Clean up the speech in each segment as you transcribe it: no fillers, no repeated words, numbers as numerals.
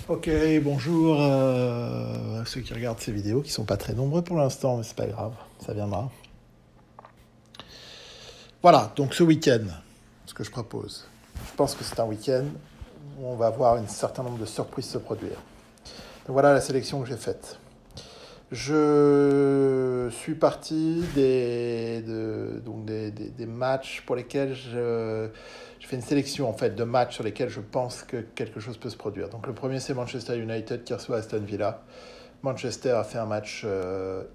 Ok, bonjour à ceux qui regardent ces vidéos, qui sont pas très nombreux pour l'instant, mais c'est pas grave, ça viendra. Voilà, donc ce week-end, ce que je propose, je pense que c'est un week-end où on va voir un certain nombre de surprises se produire. Donc voilà la sélection que j'ai faite. Je suis parti des matchs pour lesquels je fais une sélection en fait de matchs sur lesquels je pense que quelque chose peut se produire. Donc le premier c'est Manchester United qui reçoit Aston Villa. Manchester a fait un match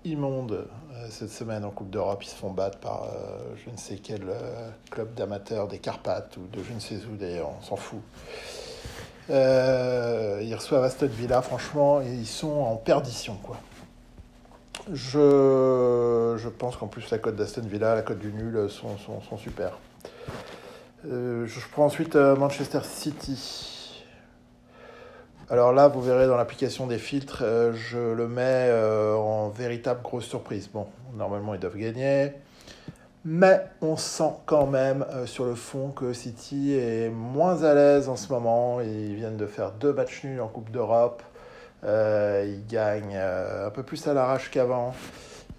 immonde cette semaine en Coupe d'Europe. Ils se font battre par je ne sais quel club d'amateurs des Carpates ou de je ne sais où d'ailleurs, on s'en fout. Ils reçoivent Aston Villa, franchement, et ils sont en perdition, quoi. Je pense qu'en plus la cote d'Aston Villa, la cote du nul sont super. Je prends ensuite Manchester City. Alors là, vous verrez dans l'application des filtres, je le mets en véritable grosse surprise. Bon, normalement, ils doivent gagner. Mais on sent quand même sur le fond que City est moins à l'aise en ce moment. Ils viennent de faire 2 matchs nuls en Coupe d'Europe. Ils gagnent un peu plus à l'arrache qu'avant.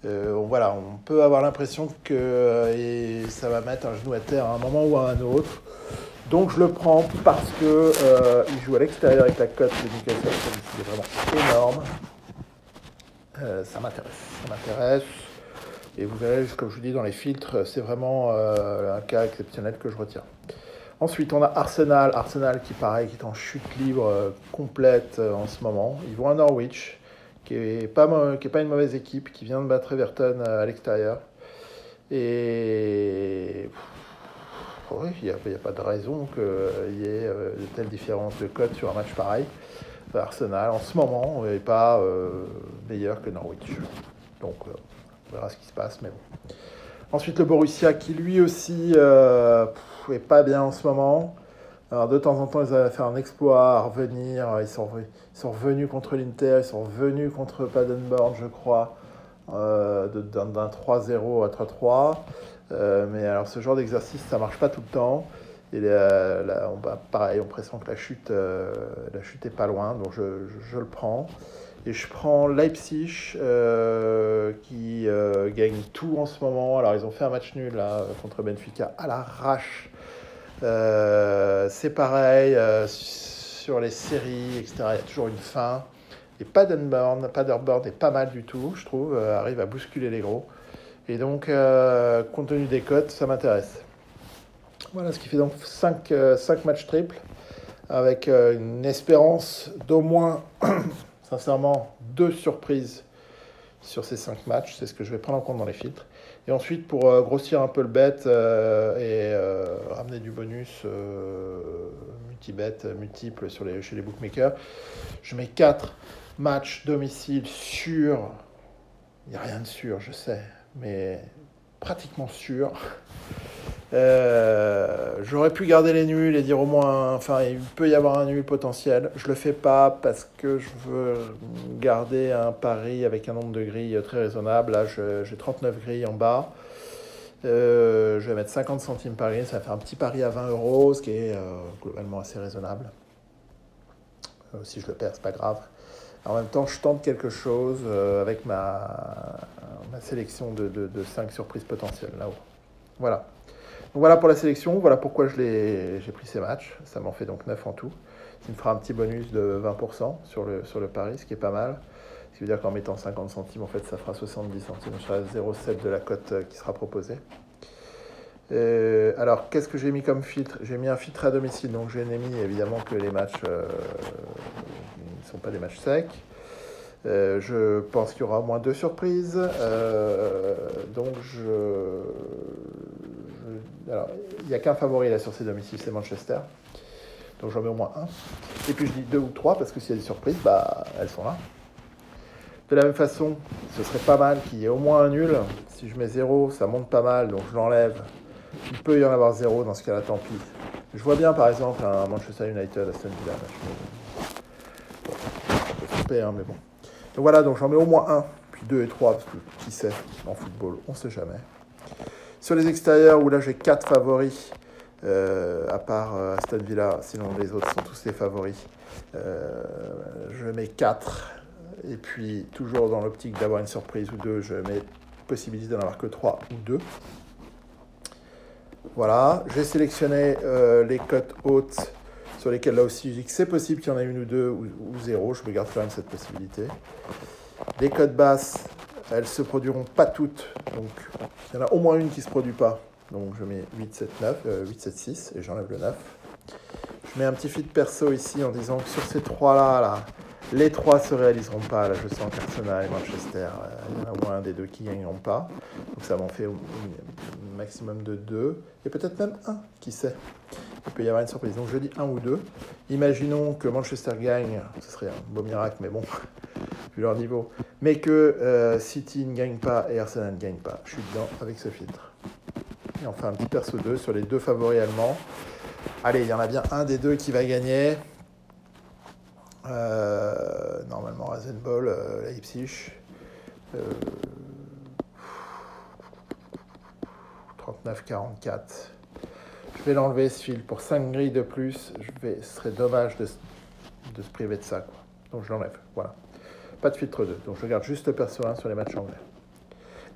Voilà, on peut avoir l'impression que ça va mettre un genou à terre à un moment ou à un autre. Donc je le prends parce que il joue à l'extérieur avec la cote de Newcastle, c'est vraiment énorme. Ça m'intéresse. Et vous verrez, comme je vous dis dans les filtres, c'est vraiment un cas exceptionnel que je retiens. Ensuite, on a Arsenal. Arsenal qui, pareil, qui est en chute libre complète en ce moment. Ils vont à Norwich, qui est pas une mauvaise équipe, qui vient de battre Everton à l'extérieur. Et oui, il n'y a pas de raison qu'il y ait de telles différences de cote sur un match pareil. Arsenal, en ce moment, n'est pas meilleur que Norwich. Donc, on verra ce qui se passe, mais bon. Ensuite, le Borussia, qui lui aussi est pas bien en ce moment. Alors, de temps en temps, ils avaient fait un exploit à revenir. Ils sont revenus contre l'Inter, ils sont revenus contre Paderborn, je crois, d'un 3-0 à 3-3. Mais alors, ce genre d'exercice, ça marche pas tout le temps. Et pareil, on pressent que la chute est pas loin, donc je le prends. Et je prends Leipzig qui gagne tout en ce moment. Alors ils ont fait un match nul là, contre Benfica à l'arrache. C'est pareil sur les séries, etc. Il y a toujours une fin. Et Paderborn est pas mal du tout, je trouve. Arrive à bousculer les gros. Et donc, compte tenu des cotes, ça m'intéresse. Voilà, ce qui fait donc 5 matchs triples avec une espérance d'au moins, sincèrement, 2 surprises sur ces 5 matchs. C'est ce que je vais prendre en compte dans les filtres. Et ensuite, pour grossir un peu le bet et ramener du bonus multi-bet, multiple chez les bookmakers, je mets 4 matchs domicile sûrs. Il n'y a rien de sûr, je sais, mais pratiquement sûr. J'aurais pu garder les nuls et dire au moins, enfin, il peut y avoir un nul potentiel. Je le fais pas parce que je veux garder un pari avec un nombre de grilles très raisonnable. Là, j'ai 39 grilles en bas. Je vais mettre 50 centimes par grille. Ça va faire un petit pari à 20 euros, ce qui est globalement assez raisonnable. Si je le perds, c'est pas grave. En même temps, je tente quelque chose avec ma sélection de 5 surprises potentielles là-haut. Voilà. Donc voilà pour la sélection, voilà pourquoi j'ai pris ces matchs. Ça m'en fait donc 9 en tout. Ça me fera un petit bonus de 20% sur le pari, ce qui est pas mal. Ce qui veut dire qu'en mettant 50 centimes, en fait, ça fera 70 centimes. Je serai à 0,7 de la cote qui sera proposée. Alors, qu'est-ce que j'ai mis comme filtre? J'ai mis un filtre à domicile, donc je n'ai mis évidemment que les matchs ne sont pas des matchs secs. Je pense qu'il y aura au moins 2 surprises. Donc, alors, il n'y a qu'un favori là sur ces domiciles, c'est Manchester. Donc, j'en mets au moins un. Et puis, je dis 2 ou 3 parce que s'il y a des surprises, bah, elles sont là. De la même façon, ce serait pas mal qu'il y ait au moins un nul. Si je mets 0, ça monte pas mal, donc je l'enlève. Il peut y en avoir 0, dans ce cas-là, tant pis. Je vois bien, par exemple, un Manchester United, Aston Villa. Bon, ça peut se tromper, hein, mais bon. Donc voilà, donc j'en mets au moins 1, puis 2 et 3, parce que qui sait, en football, on ne sait jamais. Sur les extérieurs, où là j'ai 4 favoris, à part Aston Villa, sinon les autres sont tous les favoris. Je mets 4. Et puis, toujours dans l'optique d'avoir une surprise ou deux, je mets possibilité d'en avoir que 3 ou 2. Voilà, j'ai sélectionné les cotes hautes sur lesquelles là aussi je dis que c'est possible qu'il y en ait une ou deux ou 0. Je me garde quand même cette possibilité. Les cotes basses, elles se produiront pas toutes. Donc, il y en a au moins une qui ne se produit pas. Donc, je mets 8, 7, 9, 8, 7, 6 et j'enlève le 9. Je mets un petit feed perso ici en disant que sur ces 3-là, là, les 3 ne se réaliseront pas. Là, je sens qu'Arsenal et Manchester, il y en a au moins un des deux qui ne gagneront pas. Donc, ça m'en fait un maximum de 2. Et peut-être même 1, qui sait. Il peut y avoir une surprise. Donc, je dis 1 ou 2. Imaginons que Manchester gagne. Ce serait un beau miracle, mais bon, vu leur niveau. Mais que City ne gagne pas et Arsenal ne gagne pas. Je suis dedans avec ce filtre. Et on fait un petit perso 2 sur les 2 favoris allemands. Allez, il y en a bien un des deux qui va gagner. Normalement, Rasenball, Leipzig. 39-44. Je vais l'enlever ce fil pour 5 grilles de plus. Ce serait dommage de se priver de ça, quoi. Donc je l'enlève. Voilà. Pas de filtre 2. Donc je regarde juste le perso 1 sur les matchs anglais.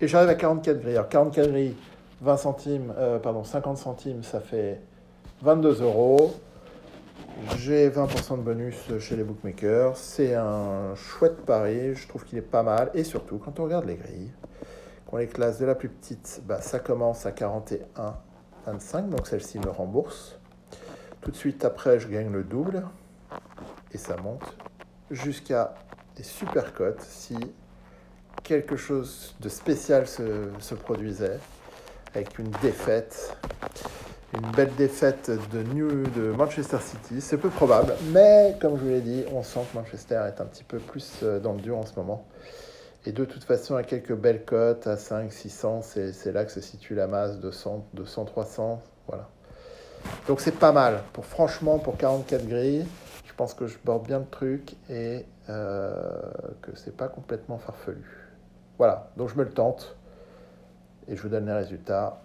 Et j'arrive à 44 grilles. Alors 44 grilles, 50 centimes, ça fait 22 €. J'ai 20% de bonus chez les bookmakers. C'est un chouette pari. Je trouve qu'il est pas mal. Et surtout, quand on regarde les grilles, qu'on les classe de la plus petite, ça commence à 41,25. Donc celle-ci me rembourse. Tout de suite après, je gagne le double. Et ça monte jusqu'à des super cotes si quelque chose de spécial se produisait avec une défaite. Une belle défaite de Manchester City, c'est peu probable, mais comme je vous l'ai dit, on sent que Manchester est un petit peu plus dans le dur en ce moment. Et de toute façon, à quelques belles cotes, à 5, 600, c'est là que se situe la masse, 200, 300, voilà. Donc c'est pas mal, franchement, pour 44 grilles, je pense que je borde bien le truc et que c'est pas complètement farfelu. Voilà, donc je me le tente et je vous donne les résultats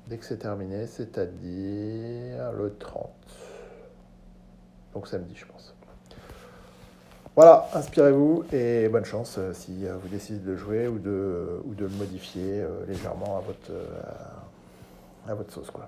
dès que c'est terminé, c'est-à-dire le 30. Donc samedi, je pense. Voilà, inspirez-vous et bonne chance si vous décidez de le jouer ou de le modifier légèrement à votre sauce, quoi.